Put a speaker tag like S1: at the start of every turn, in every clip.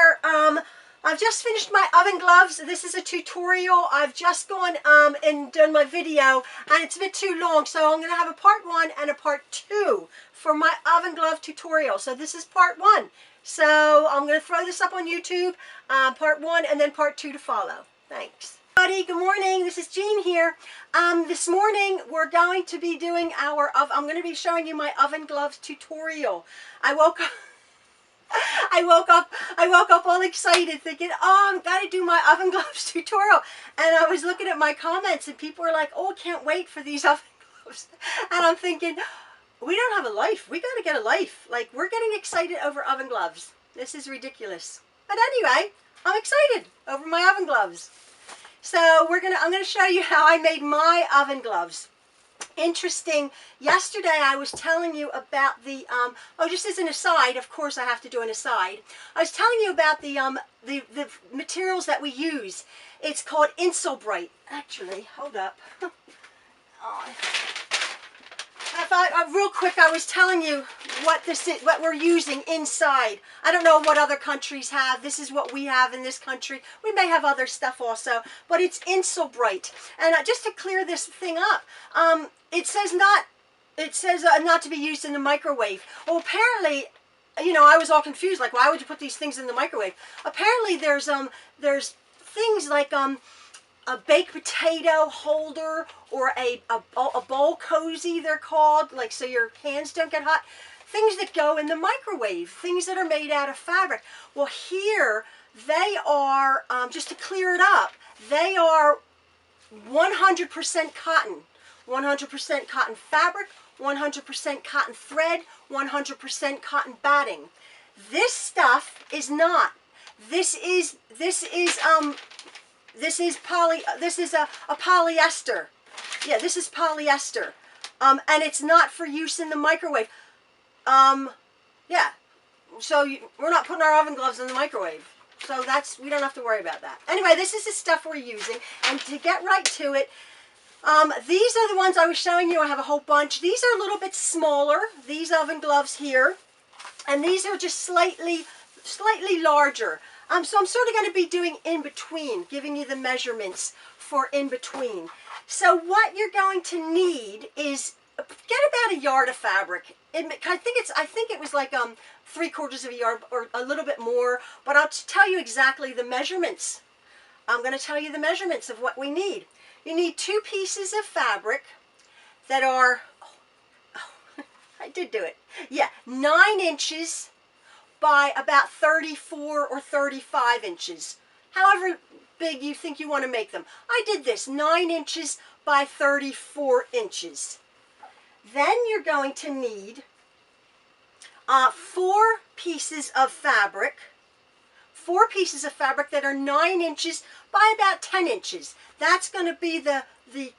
S1: there. I've just finished my oven gloves. This is a tutorial. I've just gone and done my video, and it's a bit too long, so I'm going to have a part 1 and a part 2 for my oven glove tutorial. So this is part 1. So I'm going to throw this up on YouTube, part 1 and then part 2 to follow. Thanks. Good morning. This is Jean here. This morning we're going to be doing I'm going to be showing you my oven gloves tutorial. I woke up all excited thinking, oh, I've got to do my oven gloves tutorial. And I was looking at my comments and people were like, oh, I can't wait for these oven gloves. And I'm thinking, we don't have a life. We got to get a life. Like, we're getting excited over oven gloves. This is ridiculous. But anyway, I'm excited over my oven gloves. So I'm going to show you how I made my oven gloves. Interesting. Yesterday I was telling you about the just as an aside, of course I have to do an aside. I was telling you about the materials that we use. It's called Insulbright. Actually, hold up. Real quick, I was telling you what this is, what we're using inside. I don't know what other countries have. This is what we have in this country. We may have other stuff also, but it's Insulbright. And just to clear this thing up, it says not to be used in the microwave. Well, apparently, you know, I was all confused. Like, why would you put these things in the microwave? Apparently, there's things like a baked potato holder or a bowl cozy, they're called, like, so your hands don't get hot. Things that go in the microwave, things that are made out of fabric. Well, here they are, just to clear it up, they are 100% cotton. 100% cotton fabric, 100% cotton thread, 100% cotton batting. This stuff is not. This is a polyester. Yeah, this is polyester. And it's not for use in the microwave. Yeah. So we're not putting our oven gloves in the microwave. So we don't have to worry about that. Anyway, this is the stuff we're using. And to get right to it, these are the ones I was showing you. I have a whole bunch. These are a little bit smaller, these oven gloves here. And these are just slightly larger. So I'm sort of going to be doing in between, giving you the measurements for in between. So what you're going to need is get about a yard of fabric. I think it was like 3/4 of a yard or a little bit more, but I'll tell you exactly the measurements. I'm going to tell you the measurements of what we need. You need 2 pieces of fabric that are, I did do it. Yeah, 9 inches by about 34 or 35 inches. However big you think you want to make them. I did this, 9 inches by 34 inches. Then you're going to need 4 pieces of fabric. 4 pieces of fabric that are 9 inches by about 10 inches. That's going to be the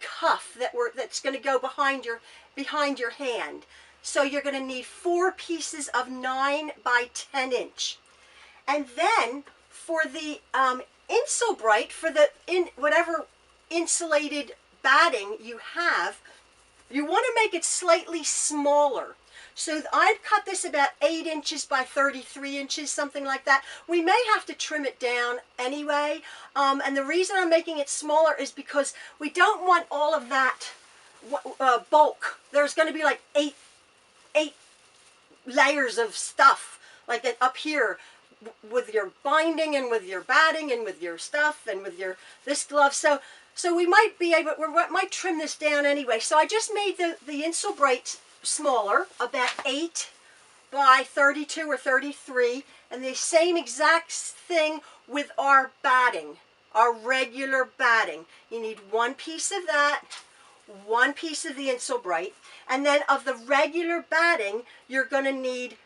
S1: cuff that's going to go behind your hand. So you're going to need 4 pieces of 9 by 10 inch. And then for the Insulbright, for whatever insulated batting you have, you want to make it slightly smaller. So I'd cut this about 8 inches by 33 inches, something like that. We may have to trim it down anyway. And the reason I'm making it smaller is because we don't want all of that bulk. There's going to be like 8 layers of stuff like that up here with your binding and with your batting and with your stuff and with this glove. So we might trim this down anyway. So I just made the Insulbright smaller, about 8 by 32 or 33, and the same exact thing with our batting, our regular batting. You need 1 piece of that, 1 piece of the Insulbright, and then of the regular batting, you're going to need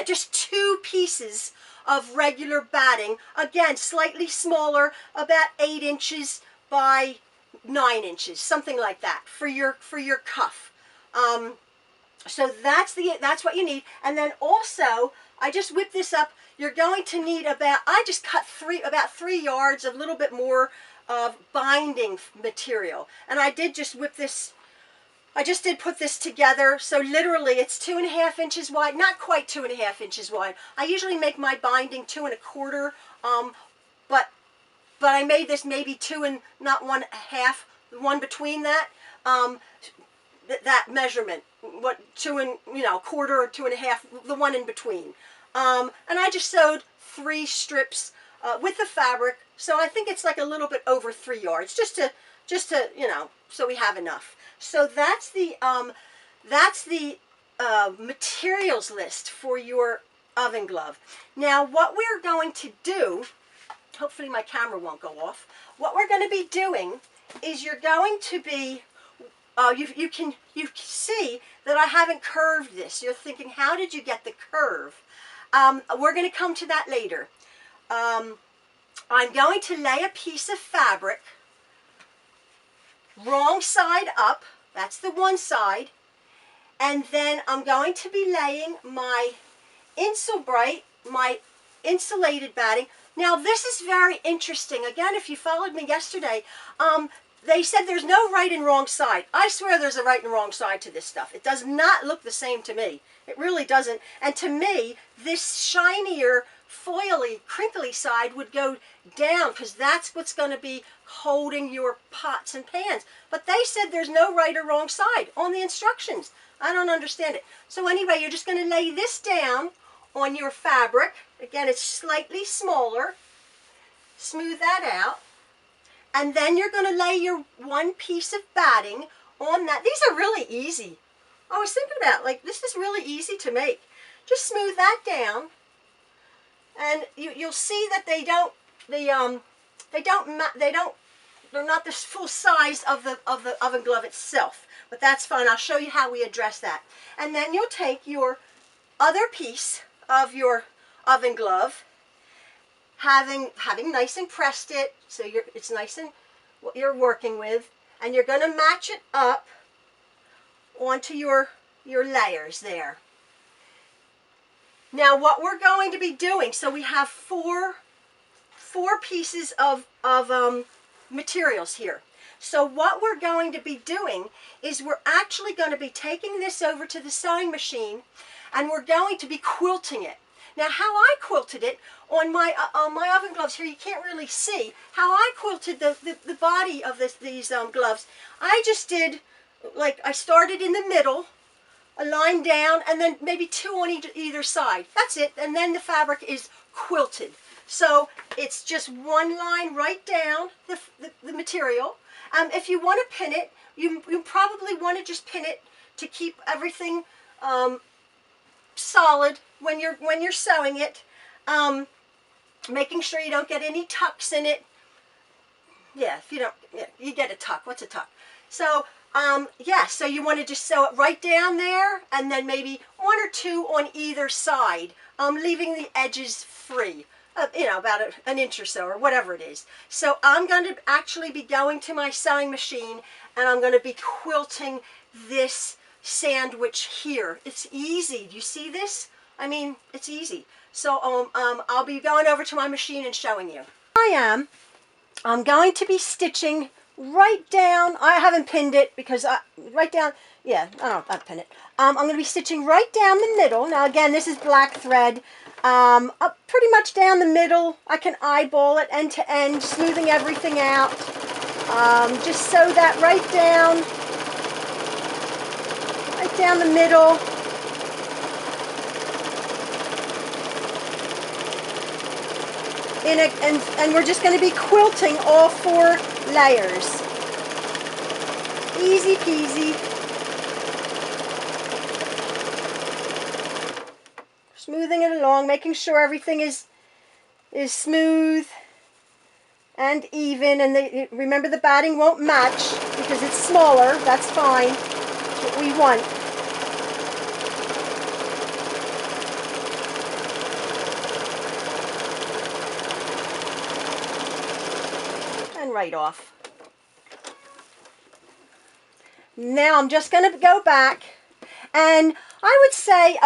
S1: just 2 pieces of regular batting. Again, slightly smaller, about 8 inches by 9 inches, something like that, for your cuff. So that's what you need. And then also, I just whipped this up. You're going to need I just cut about 3 yards, a little bit more of binding material. And I did just whip this I just did put this together, so literally it's 2.5 inches wide, not quite 2.5 inches wide. I usually make my binding 2 1/4, but I made this maybe 2 and not 1/2, the one between that, that measurement, what 2 and 1/4 or 2 1/2, the one in between, and I just sewed 3 strips with the fabric, so I think it's like a little bit over 3 yards, just to so we have enough. So that's the materials list for your oven glove. Now what we're going to do, hopefully my camera won't go off, what we're going to be doing is you're going to be, you see that I haven't curved this. You're thinking, how did you get the curve? We're going to come to that later. I'm going to lay a piece of fabric wrong side up, that's the one side, and then I'm going to be laying my Insulbright, my insulated batting. Now this is very interesting. Again, if you followed me yesterday, they said there's no right and wrong side. I swear there's a right and wrong side to this stuff. It does not look the same to me. It really doesn't. And to me, this shinier, foily, crinkly side would go down because that's what's going to be holding your pots and pans. But they said there's no right or wrong side on the instructions. I don't understand it. So anyway, you're just going to lay this down on your fabric. Again, it's slightly smaller. Smooth that out. And then you're going to lay your one piece of batting on that. These are really easy. I was thinking about, like, this is really easy to make. Just smooth that down. And you'll see that they're not the full size of the oven glove itself, but that's fine. I'll show you how we address that. And then you'll take your other piece of your oven glove, having nice and pressed it, so it's nice and what you're working with, and you're going to match it up onto your layers there. Now what we're going to be doing, so we have four pieces of materials here. So what we're going to be doing is we're actually going to be taking this over to the sewing machine and we're going to be quilting it. Now how I quilted it on my oven gloves here, you can't really see how I quilted the body of these gloves. I just did, like, I started in the middle, a line down, and then maybe 2 on either side. That's it, and then the fabric is quilted. So it's just one line right down the material. If you want to pin it, you probably want to just pin it to keep everything solid when you're sewing it, making sure you don't get any tucks in it. Yeah, if you don't, yeah, you get a tuck. What's a tuck? So yeah, so you want to just sew it right down there, and then maybe 1 or 2 on either side, leaving the edges free. About an inch or so, or whatever it is. So I'm going to actually be going to my sewing machine, and I'm going to be quilting this sandwich here. It's easy. Do you see this? I mean, it's easy. So I'll be going over to my machine and showing you. I'm going to be stitching right down. I haven't pinned it because right down. Yeah, I don't know, I'll pin it. I'm going to be stitching right down the middle. Now again, this is black thread. Up pretty much down the middle. I can eyeball it end to end, smoothing everything out. Just sew that right down the middle. And we're just going to be quilting all 4 layers. Easy peasy. Smoothing it along, making sure everything is smooth and even. And remember, the batting won't match because it's smaller. That's fine. That's what we want. And right off. Now I'm just going to go back, and I would say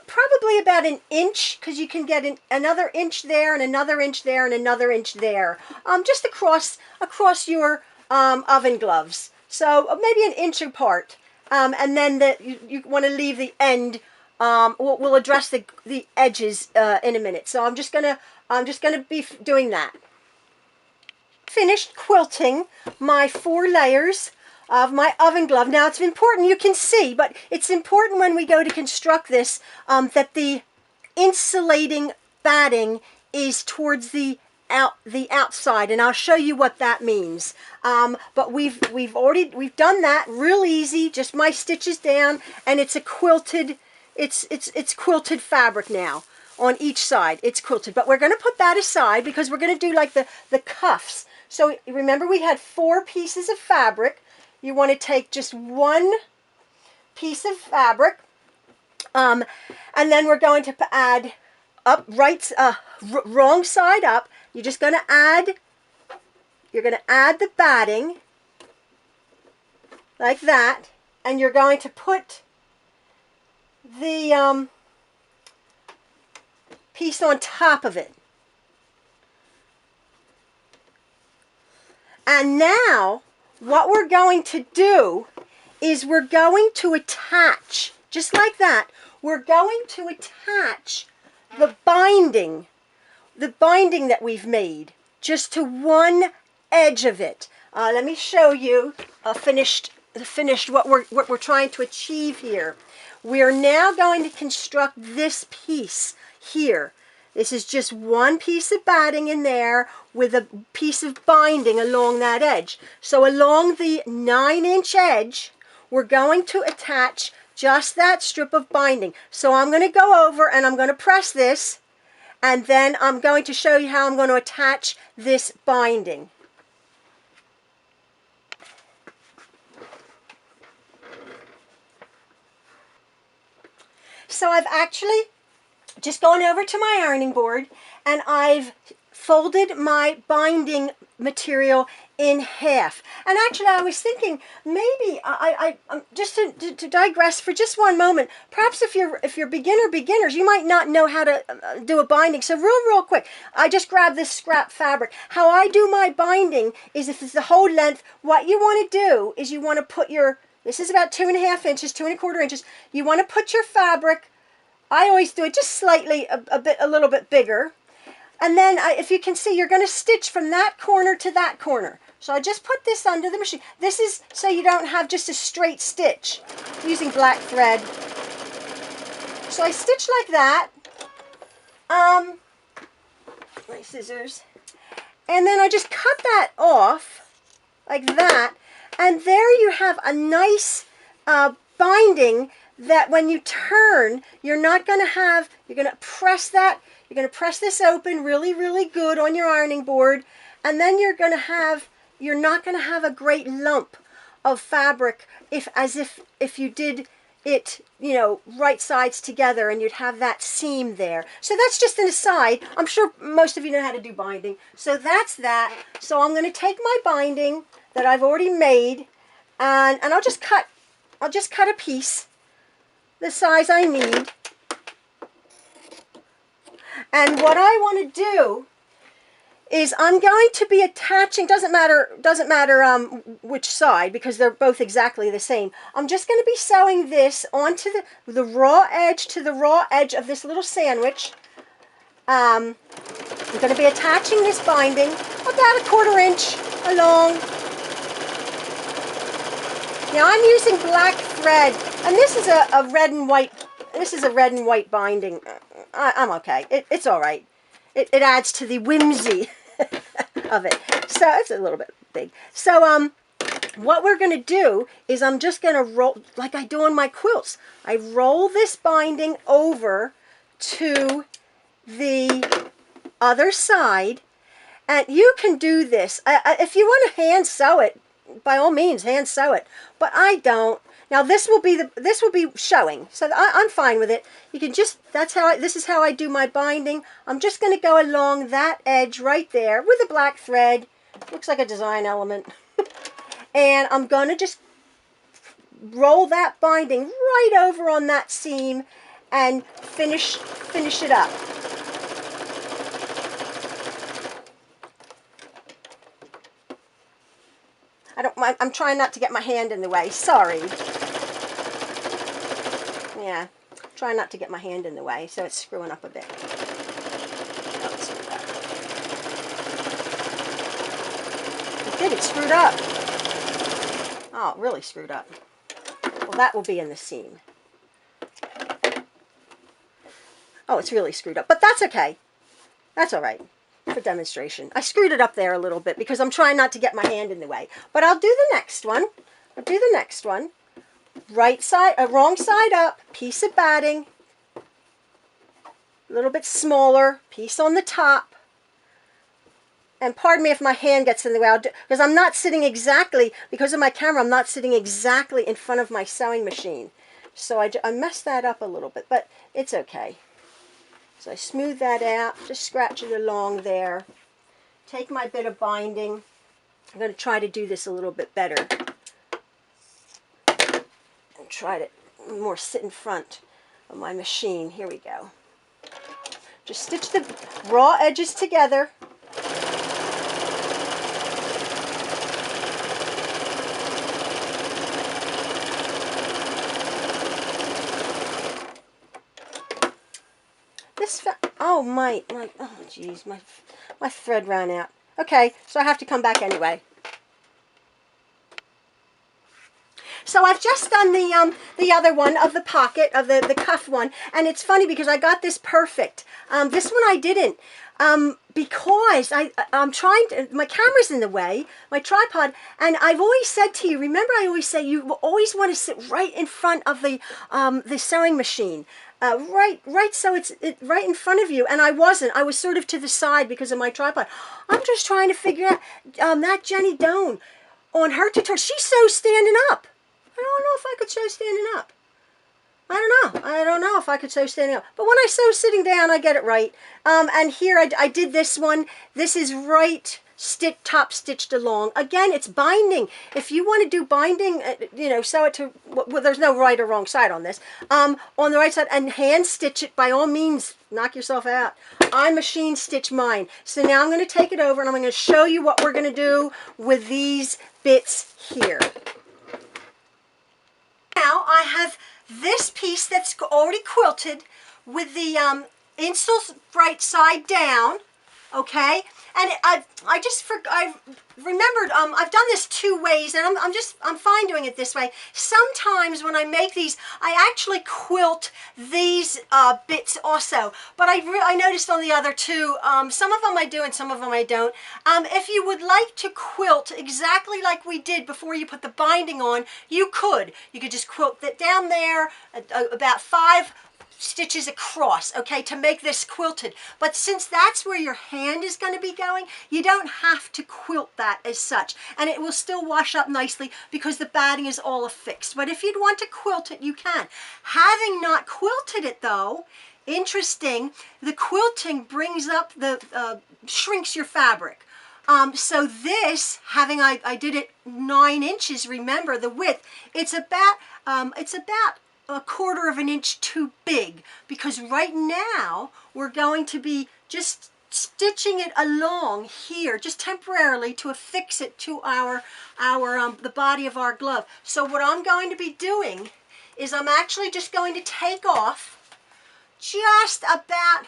S1: probably about an inch, because you can get another inch there and another inch there and another inch there, just across your oven gloves. So maybe an inch apart. And then you want to leave the end. We'll address the edges in a minute. So I'm just gonna be doing that. Finished quilting my 4 layers of my oven glove. Now it's important, you can see, but it's important when we go to construct this that the insulating batting is towards the outside, and I'll show you what that means. But we've done that real easy, just my stitches down, and it's a quilted, it's quilted fabric now. On each side it's quilted, but we're going to put that aside because we're going to do like the cuffs. So remember, we had 4 pieces of fabric. You want to take just 1 piece of fabric, and then we're going to add wrong side up. You're just going to add, the batting like that, and you're going to put the piece on top of it. And now what we're going to do is we're going to attach, just like that, we're going to attach the binding that we've made just to one edge of it. Let me show you finished what we're trying to achieve here. We're now going to construct this piece here. This is just 1 piece of batting in there with a piece of binding along that edge. So along the 9-inch edge, we're going to attach just that strip of binding. So I'm going to go over and I'm going to press this, and then I'm going to show you how I'm going to attach this binding. So I've actually just gone over to my ironing board, and I've folded my binding material in half. And actually, I was thinking maybe I just to digress for just one moment. Perhaps if you're beginners, you might not know how to do a binding. So real quick, I just grabbed this scrap fabric. How I do my binding is, if it's the whole length, what you want to do is you want to put your, this is about 2.5 inches, 2.25 inches. You want to put your fabric, I always do it just slightly, a little bit bigger. And then if you can see, you're going to stitch from that corner to that corner. So I just put this under the machine. This is so you don't have just a straight stitch, using black thread. So I stitch like that. My scissors. And then I just cut that off like that. And there you have a nice binding that when you turn, you're not going to have, you're going to press that, you're going to press this open really, really good on your ironing board, and then you're not going to have a great lump of fabric as if you did it, you know, right sides together, and you'd have that seam there. So that's just an aside. I'm sure most of you know how to do binding. So that's that. So I'm going to take my binding that I've already made, and I'll just cut a piece the size I need. And what I want to do is I'm going to be attaching, doesn't matter which side, because they're both exactly the same. I'm just going to be sewing this onto the raw edge to the raw edge of this little sandwich. I'm going to be attaching this binding about 1/4 inch along. Now I'm using black thread, and this is a red and white. This is a red and white binding. I'm okay. It's all right. It adds to the whimsy of it. So it's a little bit big. So what we're going to do is I'm just going to roll, like I do on my quilts. I roll this binding over to the other side, and you can do this. If you want to hand sew it, by all means, hand sew it. But I don't. Now this will be showing, so I'm fine with it. You can just, this is how I do my binding. I'm just going to go along that edge right there with a black thread. Looks like a design element. And I'm going to just roll that binding right over on that seam and finish it up. I'm trying not to get my hand in the way. Sorry. Yeah, trying not to get my hand in the way, so it's screwing up a bit. Oh, it's screwed up. It did, it screwed up. Oh, it really screwed up. Well, that will be in the seam. Oh, it's really screwed up, but that's okay. That's all right for demonstration. I screwed it up there a little bit because I'm trying not to get my hand in the way. But I'll do the next one. I'll do the next one. Right side, wrong side up, piece of batting. A little bit smaller, piece on the top. And pardon me if my hand gets in the way, because I'm not sitting exactly, because of my camera, I'm not sitting exactly in front of my sewing machine. So I messed that up a little bit, but it's okay. So I smooth that out, just scratch it along there. Take my bit of binding. I'm going to try to do this a little bit better. And try to more sit in front of my machine. Here we go. Just stitch the raw edges together. Oh geez, my thread ran out. Okay, so I have to come back anyway. So I've just done the other one of the pocket, of the cuff one, and it's funny because I got this perfect. This one I didn't, because I'm trying to, my camera's in the way, my tripod, and I've always said to you, remember I always say you always want to sit right in front of the sewing machine. Right, so it's right in front of you, and I wasn't. I was sort of to the side because of my tripod. I'm just trying to figure out, that Jenny Doan, on her tutorial, she sews standing up. I don't know if I could sew standing up. I don't know if I could sew standing up. But when I sew sitting down, I get it right. And here I did this one. This is right top stitched along. Again, it's binding. If you want to do binding, you know, sew it to, well, there's no right or wrong side on this. On the right side, and hand stitch it, by all means, knock yourself out. I machine stitch mine. So now I'm going to take it over and I'm going to show you what we're going to do with these bits here. Now I have this piece that's already quilted with the insole right side down, okay? And I remembered, I've done this two ways, and I'm fine doing it this way. Sometimes when I make these, I actually quilt these bits also. But I noticed on the other two, some of them I do and some of them I don't. If you would like to quilt exactly like we did before you put the binding on, you could. You could just quilt that down there, about 5 stitches across, okay, to make this quilted. But since that's where your hand is going to be going, you don't have to quilt that as such, and it will still wash up nicely because the batting is all affixed. But if you'd want to quilt it, you can. Having not quilted it though, interesting, the quilting brings up the shrinks your fabric. So this, having I did it 9 inches, remember the width, it's about 1/4 of an inch too big, because right now we're going to be just stitching it along here just temporarily to affix it to the body of our glove. So what I'm going to be doing is I'm actually just going to take off just about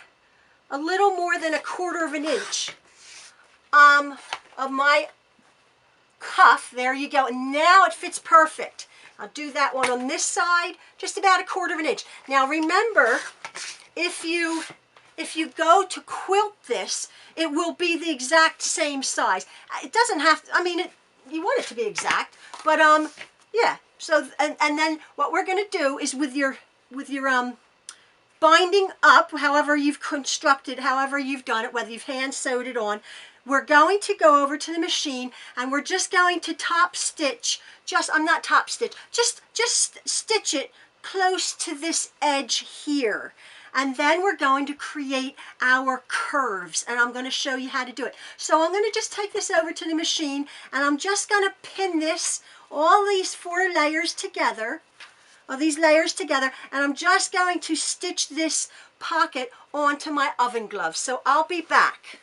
S1: a little more than 1/4 of an inch of my cuff. There you go, and now it fits perfect. I'll do that one on this side, just about 1/4 of an inch. Now remember, if you go to quilt this, it will be the exact same size. It doesn't have to, I mean, you want it to be exact, but yeah. So and then what we're going to do is with your binding up, however you've constructed, however you've done it, whether you've hand sewed it on, we're going to go over to the machine and we're just going to top stitch, just stitch it close to this edge here. And then we're going to create our curves, and I'm going to show you how to do it. So I'm going to just take this over to the machine, and I'm just going to pin this, all these 4 layers together, and I'm just going to stitch this pocket onto my oven glove. So I'll be back.